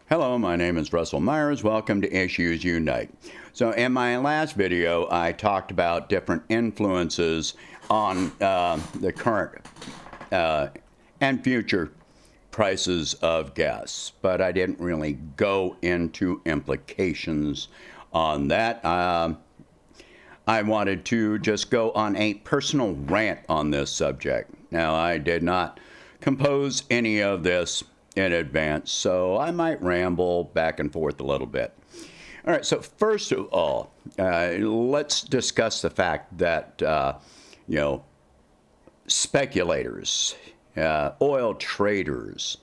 Hello, my name is Russell Myers. Welcome to Issues Unite. So in my last video, I talked about different influences on the current and future prices of gas, but I didn't really go into implications on that. I wanted to just go on a personal rant on this subject. Now, I did not compose any of this in advance, so I might ramble back and forth a little bit. All right, so first of all, let's discuss the fact that, speculators, oil traders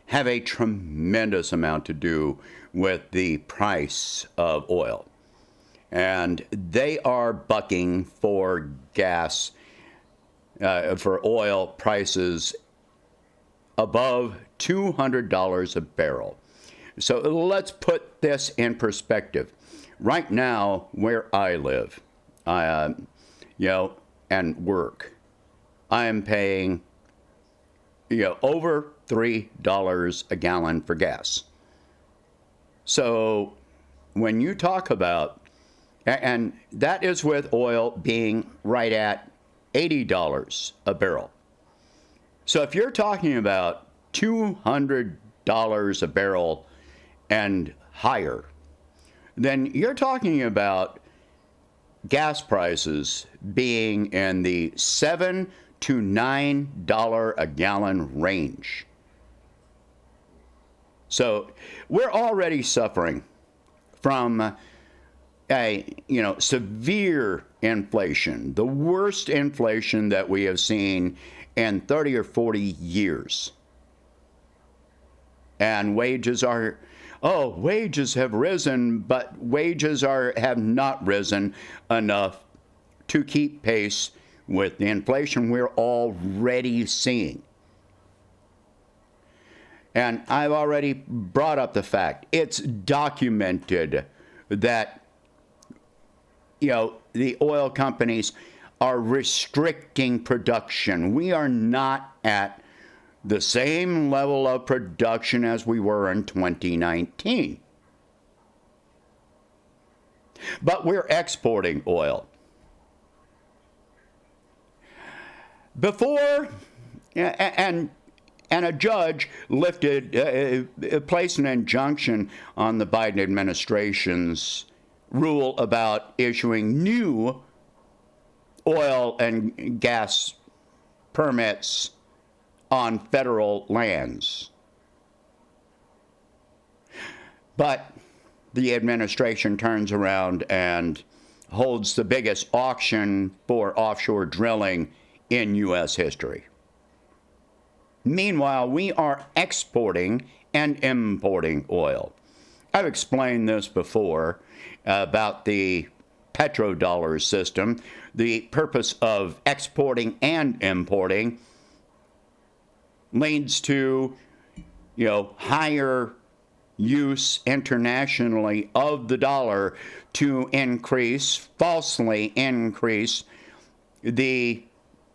have a tremendous amount to do with the price of oil. And they are bucking for gas, for oil prices above $200 a barrel. So let's put this in perspective. Right now, where I live, and work, I am paying, over $3 a gallon for gas. So when you talk about, and that is with oil being right at $80 a barrel. So if you're talking about $200 a barrel and higher, then you're talking about gas prices being in the $7 to $9 a gallon range. So we're already suffering from severe inflation, the worst inflation that we have seen in 30 or 40 years. And wages have risen, but wages have not risen enough to keep pace with the inflation we're already seeing. And I've already brought up the fact, it's documented that the oil companies are restricting production. We are not at the same level of production as we were in 2019. But we're exporting oil. Before, and a judge placed an injunction on the Biden administration's rule about issuing new oil and gas permits on federal lands. But the administration turns around and holds the biggest auction for offshore drilling in U.S. history. Meanwhile, we are exporting and importing oil. I've explained this before about the petrodollar system. The purpose of exporting and importing leads to, higher use internationally of the dollar to falsely increase the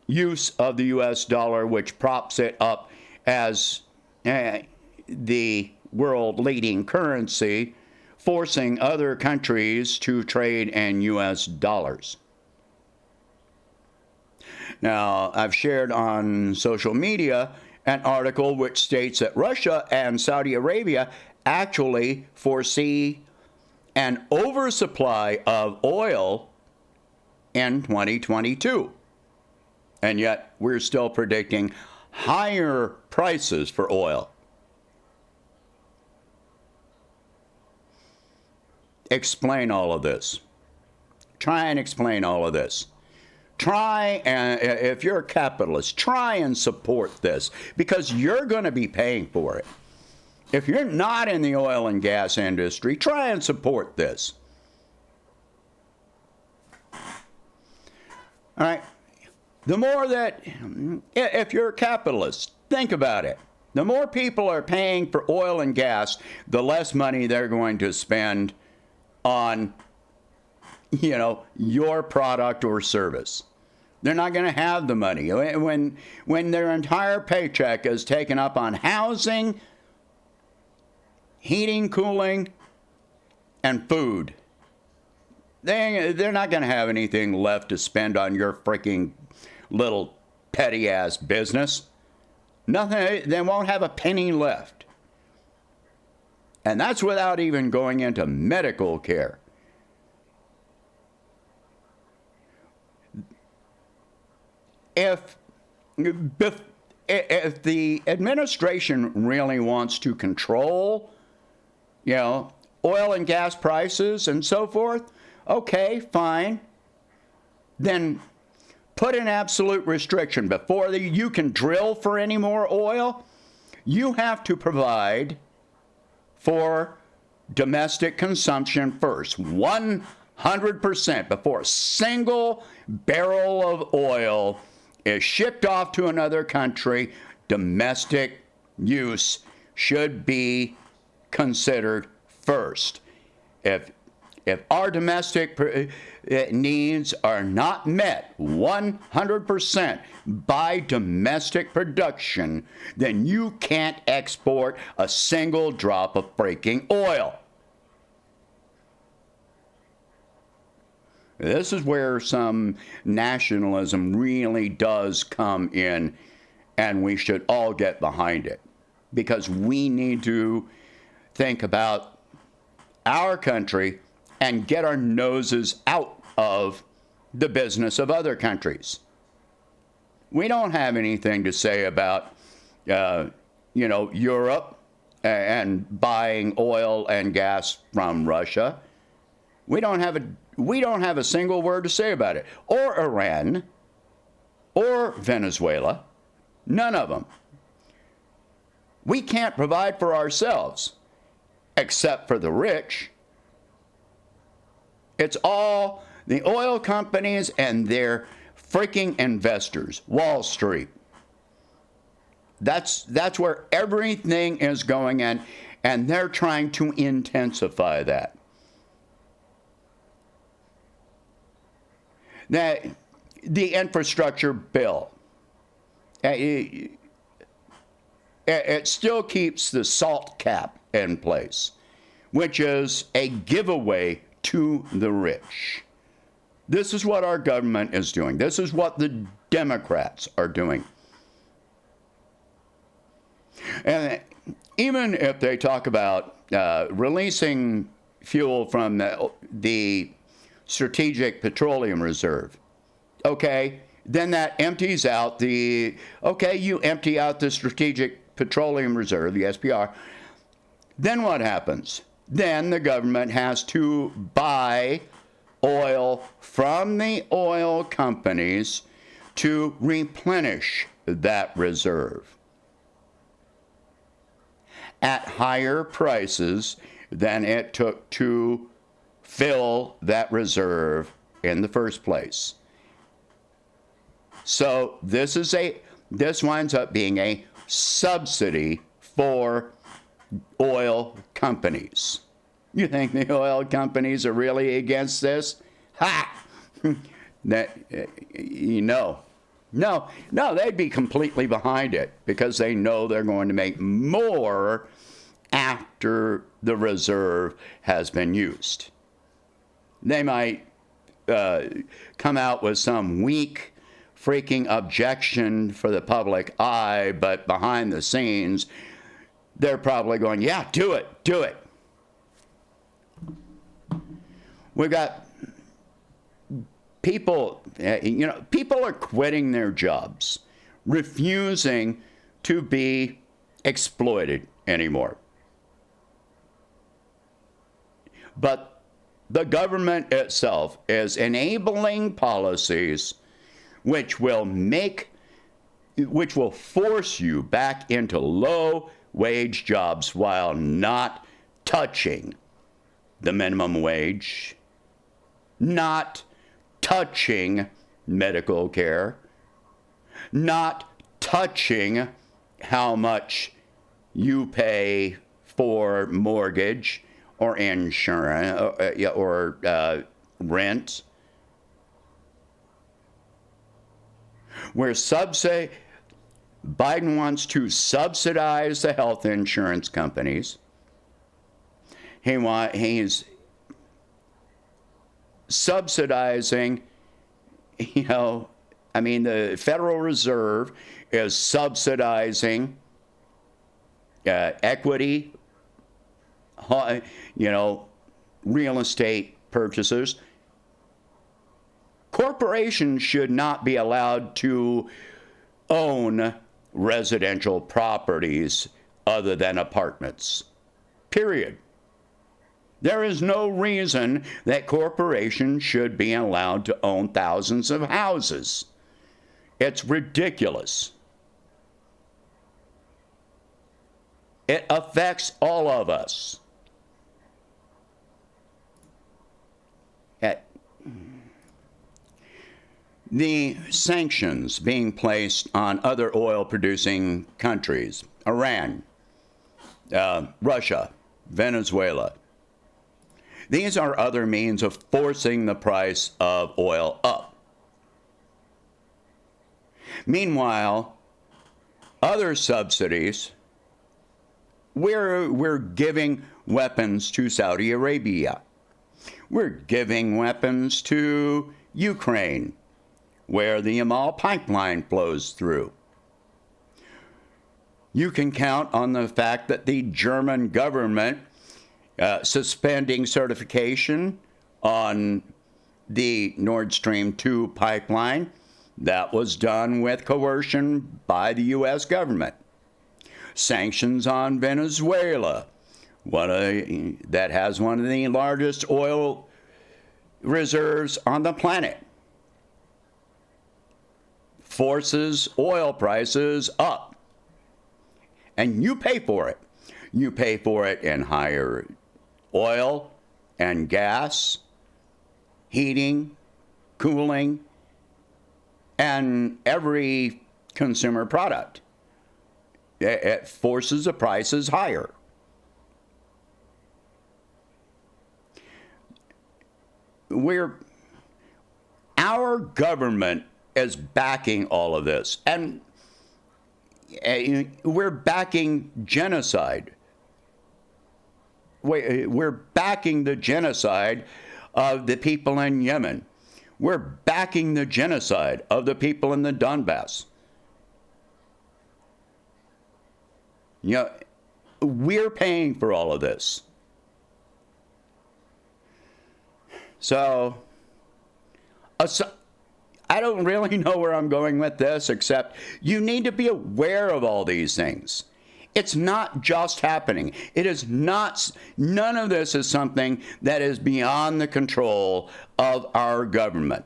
use of the U.S. dollar, which props it up as the world leading currency, forcing other countries to trade in U.S. dollars. Now, I've shared on social media an article which states that Russia and Saudi Arabia actually foresee an oversupply of oil in 2022. And yet, we're still predicting higher prices for oil. Explain all of this. Try and explain all of this. Try, and if you're a capitalist, try and support this, because you're going to be paying for it. If you're not in the oil and gas industry, try and support this. All right. The more that, if you're a capitalist, think about it. The more people are paying for oil and gas, the less money they're going to spend on, your product or service. They're not going to have the money. When their entire paycheck is taken up on housing, heating, cooling, and food. They're not going to have anything left to spend on your freaking little petty-ass business. Nothing. They won't have a penny left. And that's without even going into medical care. If the administration really wants to control, oil and gas prices and so forth, okay, fine. Then put an absolute restriction. Before you can drill for any more oil, you have to provide for domestic consumption first. 100% before a single barrel of oil is shipped off to another country, domestic use should be considered first. If our domestic needs are not met 100% by domestic production, then you can't export a single drop of freaking oil. This is where some nationalism really does come in, and we should all get behind it, because we need to think about our country and get our noses out of the business of other countries. We don't have anything to say about, Europe and buying oil and gas from Russia. We don't have a single word to say about it. Or Iran, or Venezuela. None of them. We can't provide for ourselves, except for the rich. It's all the oil companies and their freaking investors, Wall Street. That's where everything is going in, and they're trying to intensify that. Now, the infrastructure bill, it still keeps the SALT cap in place, which is a giveaway to the rich. This is what our government is doing. This is what the Democrats are doing. And even if they talk about releasing fuel from the Strategic Petroleum Reserve, okay, then that empties out you empty out the Strategic Petroleum Reserve, the SPR. Then what happens? Then the government has to buy oil from the oil companies to replenish that reserve at higher prices than it took to fill that reserve in the first place. So this winds up being a subsidy for oil companies. You think the oil companies are really against this? Ha! No, they'd be completely behind it, because they know they're going to make more after the reserve has been used. They might come out with some weak freaking objection for the public eye, but behind the scenes, they're probably going, yeah, do it. We got people, people are quitting their jobs, refusing to be exploited anymore. But the government itself is enabling policies which will force you back into low wage jobs while not touching the minimum wage, not touching medical care, not touching how much you pay for mortgage or insurance or rent. Where Biden wants to subsidize the health insurance companies, He's subsidizing, the Federal Reserve is subsidizing equity, real estate purchases. Corporations should not be allowed to own residential properties other than apartments. Period. There is no reason that corporations should be allowed to own thousands of houses. It's ridiculous. It affects all of us. The sanctions being placed on other oil-producing countries, Iran, Russia, Venezuela, these are other means of forcing the price of oil up. Meanwhile, other subsidies, we're giving weapons to Saudi Arabia. We're giving weapons to Ukraine, where the Yamal pipeline flows through. You can count on the fact that the German government suspending certification on the Nord Stream 2 pipeline. That was done with coercion by the U.S. government. Sanctions on Venezuela, that has one of the largest oil reserves on the planet, forces oil prices up. And you pay for it. You pay for it in higher oil and gas, heating, cooling, and every consumer product. It forces the prices higher. Our government is backing all of this, and we're backing genocide. We're backing the genocide of the people in Yemen. We're backing the genocide of the people in the Donbass. We're paying for all of this. So, I don't really know where I'm going with this, except you need to be aware of all these things. It's not just happening. It is not, none of this is something that is beyond the control of our government.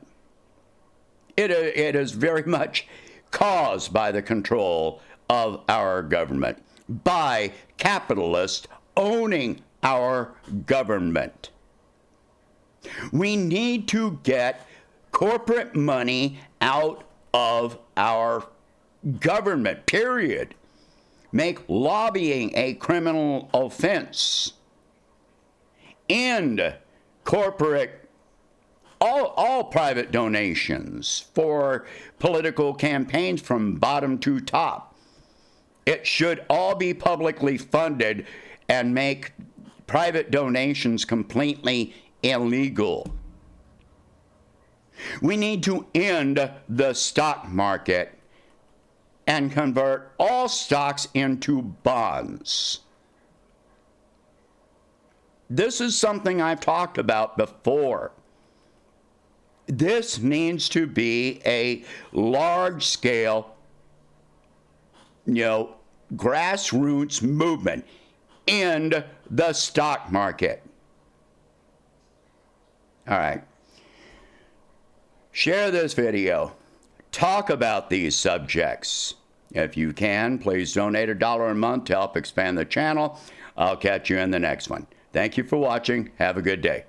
It is very much caused by the control of our government, by capitalists owning our government. We need to get corporate money out of our government, period. Make lobbying a criminal offense. End corporate, all private donations for political campaigns from bottom to top. It should all be publicly funded and make private donations completely illegal. We need to end the stock market and convert all stocks into bonds. This is something I've talked about before. This needs to be a large-scale, grassroots movement. End the stock market. All right. Share this video. Talk about these subjects. If you can, please donate $1 a month to help expand the channel. I'll catch you in the next one. Thank you for watching. Have a good day.